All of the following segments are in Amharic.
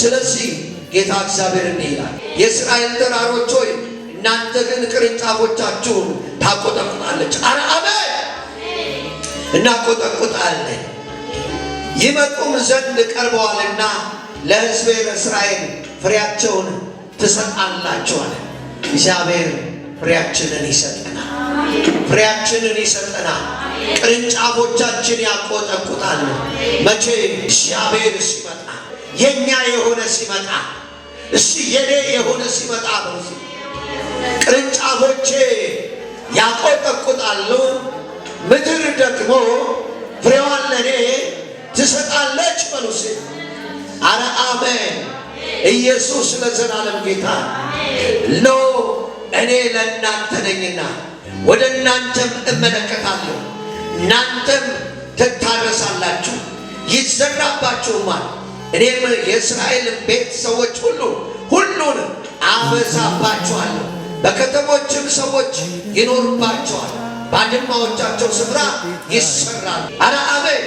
ስለዚህ ጌታ እግዚአብሔር እንዲህ ይላል፣ የእስራኤል ተራሮች ሆይ እናንተ ግን ቅርንጫፎቻችሁን ታቆጠቁጣለች። ኧረ አሜን! እናቆጠቁጣለን። ይመጡም ዘንድ ቀርበዋልና ለሕዝቤ ለእስራኤል ፍሬያቸውን ትሰጣላችኋል። እግዚአብሔር ፍሬያችንን ይሰጠናል። ፍሬያችንን ይሰጠናል። ቅርንጫፎቻችን ያቆጠቁጣል። መቼ? እግዚአብሔር ሲመጣ፣ የኛ የሆነ ሲመጣ፣ እሺ የኔ የሆነ ሲመጣ ነው። ቅርንጫፎቼ ያቆጠቁጣሉ፣ ምድር ደግሞ ፍሬዋን ለኔ ትሰጣለች። በሉሴ አረ አሜን። ኢየሱስ ለዘላለም ጌታ ነው። እኔ ለእናንተ ነኝና ወደ እናንተም እመለከታለሁ፣ እናንተም ትታረሳላችሁ፣ ይዘራባችሁማል። እኔም የእስራኤል ቤት ሰዎች ሁሉን አበዛባችኋለሁ፣ በከተሞችም ሰዎች ይኖሩባቸዋል፣ ባድማዎቻቸው ስፍራ ይሰራሉ። አረ አሜን።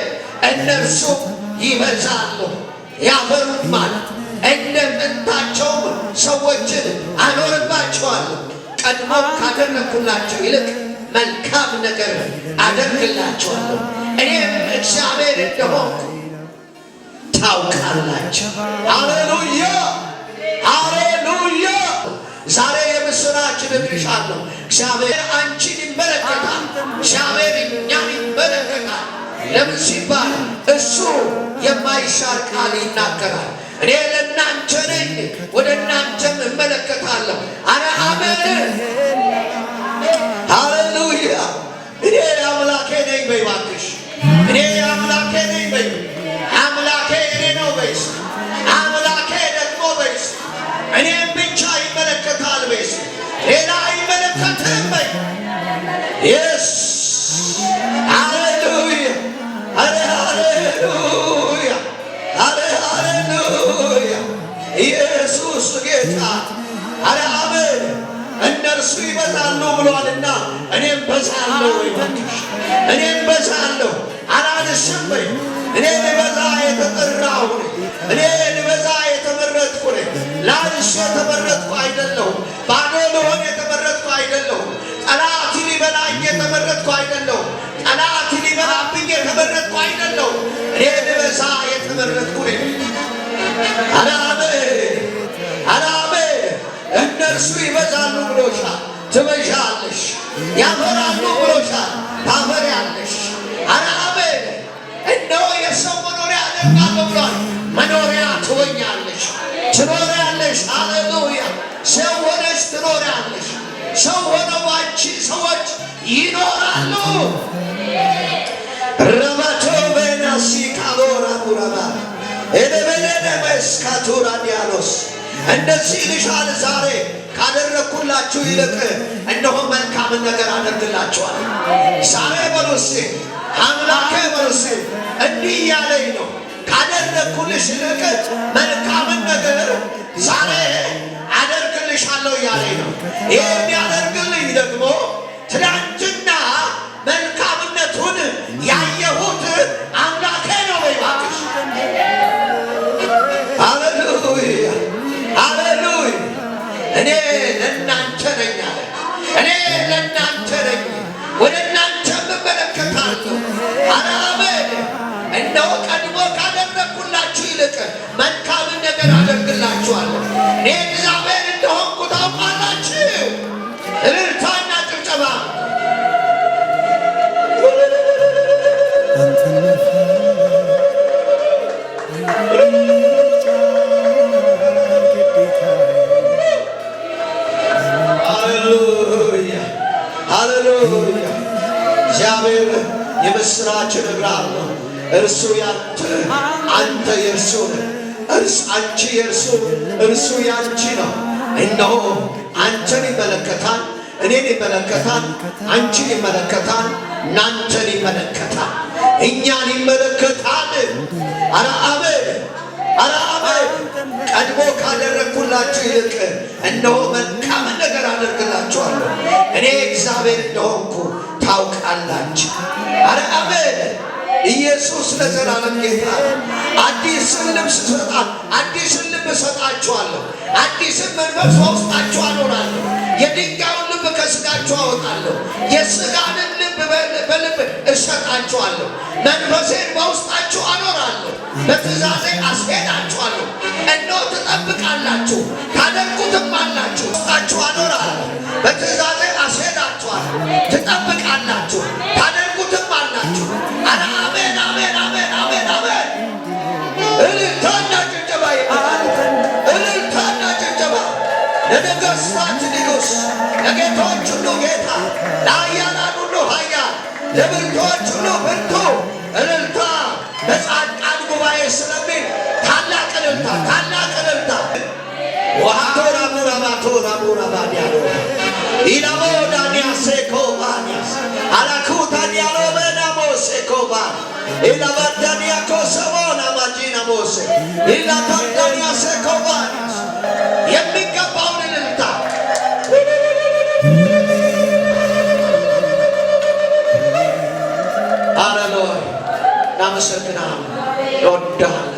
እነርሱም ይበዛሉ ያፈሩማል፣ እንደ ጥንታቸውም ሰዎችን አኖርባቸዋለሁ። ቀድሞ ካደረግኩላቸው ይልቅ መልካም ነገር አደርግላቸዋለሁ። እኔም እግዚአብሔር እንደሆንኩ ታውቃላችሁ። ሃሌሉያ ሃሌሉያ። ዛሬ የምስራች እነግርሻለሁ። እግዚአብሔር አንቺን ይመለከታል። እግዚአብሔር እኛን ይመለከታል። ለምን ሲባል እሱ የማይሻር ቃል ይናገራል። እኔ ለእናንተ ነኝ፣ ወደ እናንተም እመለከታለሁ። አረ አሜን ሃሌሉያ። እኔ አምላኬ ነኝ በይ እባክሽ። እኔ አምላኬ ነኝ በይ። አምላኬ እኔ ነው በይስ። አምላኬ ደግሞ በይስ። እኔም ብቻ ይመለከታል በይስ። ሌላ አይመለከትም በይ። የስ ሃሌሉያ አረ ሃሌሉያ አረ ሃሌሉያ። ኢየሱስ ጌታ። አረ አሜን። እነርሱ ይበዛሉ ብሏልና እኔም በዛለሁ። እኔም በዛለሁ አላንስም በይ። እኔ ልበዛ የተጠራሁ ነኝ። እኔ ልበዛ የተመረጥኩ ነኝ። ላንስ የተመረጥኩ አይደለሁም። ባዶ ልሆን የተመረጥኩ አይደለሁም። ጠላት ሊበላኝ የተመረጥኩ አይደለሁም። ጠላት ሊበላብኝ የተመረጥኩ አይደለሁም። እኔ ልበዛ የተመረጥኩ ነኝ። አረ አሜን አረ አሜን። እነርሱ ይበዛሉ ብሎሻል፣ ትበዣለሽ። ያፈራሉ ብሎሻል፣ ታፈሪያለሽ። አረ አሜን። እነሆ የሰው መኖሪያ አደርጋለሁ ብሏል። መኖሪያ ትሆኛለሽ፣ ትኖሪያለሽ። ሃሌሉያ። ሰው ሆነሽ ትኖሪያለሽ። ሰው ሆነው ባንቺ ሰዎች ይኖራሉ። ረባቶ በናሲ ካሎራ ቡራባ ኤደበለደ መስካቱራ ዲያሎስ እንደዚህ ልሻል። ዛሬ ካደረግኩላችሁ ይልቅ እነሆ መልካምን ነገር አደርግላችኋል። ዛሬ በሉሴ አምላኬ በሉሴ እንዲህ እያለኝ ነው። ካደረግኩልሽ ይልቅ መልካምን ነገር ዛሬ አደርግልሻለሁ እያለኝ ነው። ይህ የሚያደርግልኝ ደግሞ ትናንትና መልካምነቱን ያየሁት አምላኬ ነው። በይባክሽ ሃሌሉያ ሃሌሉያ። እኔ ለእናንተ ነኝ አለ። እኔ ለእናንተ ነኝ፣ ወደ እናንተ እመለከታለሁ። አረ አሜን። እነሆ ቀድሞ ካደረግኩላችሁ ይልቅ መልካምን ነገር አደርግላችኋለሁ። እኔ እግዚአብሔር እንደሆንኩ ታውቃላችሁ። እልልታና ጭብጨባ ሃሌሉያ ሃሌሉያ። እግዚአብሔር የምስራች እነግራለሁ። እርሱ ያንተ፣ አንተ የእርሱ ነህ። አንቺ የእርሱ፣ እርሱ ያንቺ ነው። እነሆ አንተን ይመለከታል፣ እኔን ይመለከታል፣ አንቺን ይመለከታል፣ እናንተን ይመለከታል፣ እኛን ይመለከታል። አረ አሜን አረ አሜን። ቀድሞ ካደረግኩላችሁ ይልቅ እነሆ መልካም ነገር አደርግላችኋለሁ። እኔ እግዚአብሔር እንደሆንኩ ታውቃላችሁ። አረ አሜን። ኢየሱስ ኢየሱስ ለዘላለም ጌታ አዲስን ልብስ አዲስን ልብ እሰጣችኋለሁ። አዲስን መንፈስ በውስጣችሁ አኖራለሁ። የድንጋዩን ልብ ከሥጋችሁ አወጣለሁ። የሥጋንን ልብ በልብ እሰጣችኋለሁ። መንፈሴን በውስጣችሁ አኖራለሁ። በትእዛዜ አስሄዳችኋለሁ። እነሆ ትጠብቃላችሁ፣ ታደርጉትም አላችሁ። ውስጣችሁ አኖራለሁ። በትእዛዜ አስሄዳችኋለሁ። ትጠብቃላችሁ፣ ታደርጉትም አላችሁ። አረ አሜን አሜን አሜን አሜን አሜን። እልልታና ጭብጨባ ይባላል። እልልታና ጭብጨባ ለነገሥታት ንጉሥ፣ ለጌቶች ሁሉ ጌታ፣ ለኃያላን ሁሉ ኃያል፣ ለብርቱዎች ሁሉ ብርቱ። እልልታ በጻድቃን ጉባኤ ስለሚል ታላቅ እልልታ፣ ታላቅ እልልታ። ወሃቶራ ሙራባቶራ ሙራባዲያሎ ኢላሞ ዳንያ ሴኮባኒያስ አላኩታ ዲያሎ በናሞ ሴኮባ ኢላባዳኒያ ኮሰቦና ማጂና ሞሴ ኢላታዳኒያ ሴኮባኒያስ የሚገባውን እልልታ ሃሌሉያ። እናመሰግናለን፣ እንወድሃለን።